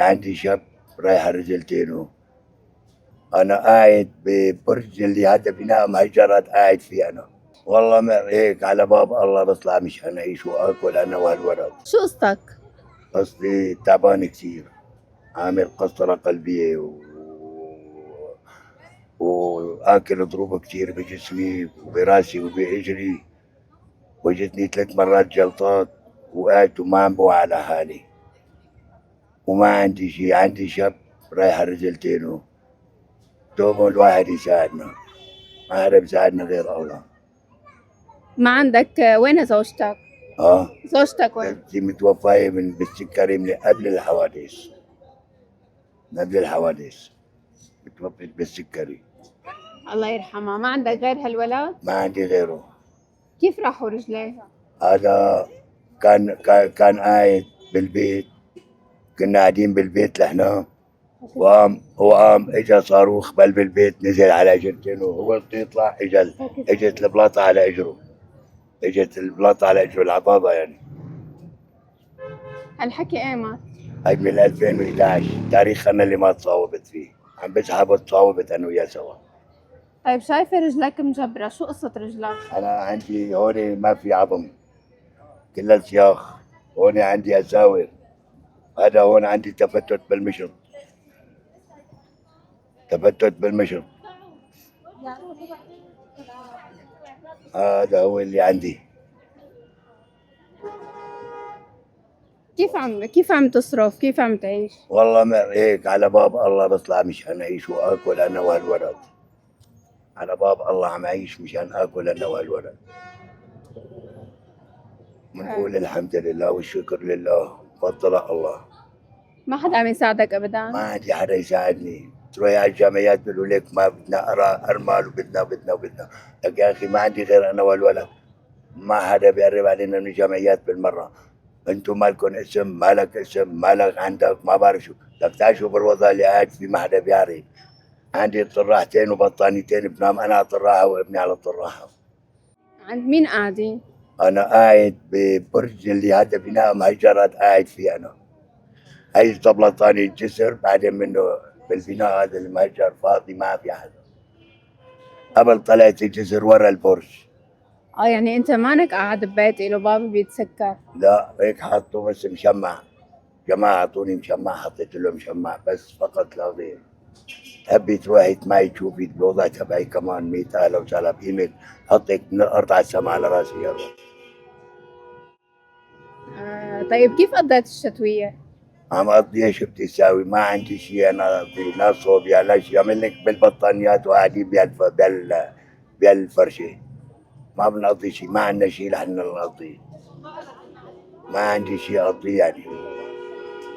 عندي شاب رايح رجلتين، أنا قاعد ببرج اللي هذا بناء مهجرات قاعد فيه أنا. والله ما هيك على باب الله بطلع مشان أعيش وآكل أنا والولد. شو قصتك؟ قصدي تعبان كتير، عامل قسطرة قلبية وآكل ضروب كتير بجسمي وبراسي وبإجري، وجتني 3 مرات جلطات، وقعدت وما عم بوعى على حالي، وما عندي شي. عندي شاب رايح رجلتين، دوبه الواحد يساعدنا، ما حدا بيساعدنا غير الله. ما عندك وين زوجتك؟ زوجتك وين؟ زوجتي متوفاية بالسكري من قبل الحوادث، متوفت بالسكري. الله يرحمها. ما عندك غير هالولد؟ ما عندي غيره. كيف راحوا رجليه؟ هذا كان قاعد بالبيت، كنا قاعدين بالبيت لحنا، وقام اجى صاروخ بقلب البيت، نزل على اجرتين وهو بده يطلع، اجت البلاطه على اجره، العضاضه يعني. هالحكي ايمت؟ هاي من 2011 تاريخ انا اللي ما تصاوبت فيه، عم بسحب تصاوبت انا وياه سوا. طيب شايفة رجلك مجبرة، شو قصة رجلك؟ انا عندي هون ما في عظم، كلها سياخ. هون عندي اساور، هذا هون عندي تفتت بالمشط. هذا هو اللي عندي. كيف عم تصرف؟ كيف عم تعيش؟ والله ما هيك على باب الله بطلع مشان اعيش واكل انا والولد. على باب الله عم اعيش مشان اكل انا والولد. بنقول الحمد لله والشكر لله، فضل الله. ما حدا عم يساعدك ما ابدا؟ عندي حدا يساعدني. تروحي على الجامعات بيقولوا لك ما بدنا ارمال وبدنا لك يا اخي ما عندي غير انا والولد، ما حدا بيقرب علينا من الجمعيات بالمره. انتم مالكم اسم، مالك اسم، مالك عندك ما بعرف شو، لك تعال شوف الوضع اللي قاعد فيه ما حدا بيعرف. عندي طراحتين وبطانيتين بنام انا على طراحه وابني على طراحه. عند مين قاعدين؟ انا قاعد ببرج اللي هذا بناء مهجرات قاعد فيه انا. هاي طبلتاني الجسر، بعدين منه بالبناء هذا المهجر فاضي ما في حدا. قبل طلعت الجسر ورا البرج. يعني انت مانك قاعد ببيت له باب بيتسكر؟ لا هيك حطوا بس مشمع، جماعة اعطوني مشمع، حطيت له مشمع بس فقط لا غير. تحبي تروحي ما تشوفي الوضع تبعي كمان 100,000 لو سالب قيمة، حطك من الارض على السماء على راسي يلا. طيب كيف قضيت الشتوية؟ عم اقضيها شو بتساوي، ما عندي شيء انا في لا صوبيا لا شيء، عمل لك بالبطانيات وقاعدين بالفرشه. ما بنقضي شيء، ما عندنا شيء لحنا نقضيه، ما عندي شيء اقضيه يعني.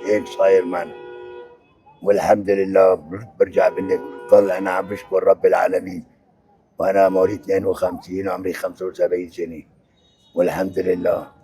هيك صاير معنا، والحمد لله. برجع بقول لك ضل انا عم بشكر رب العالمين، وانا مواليد 52 وعمري 75 سنه، والحمد لله.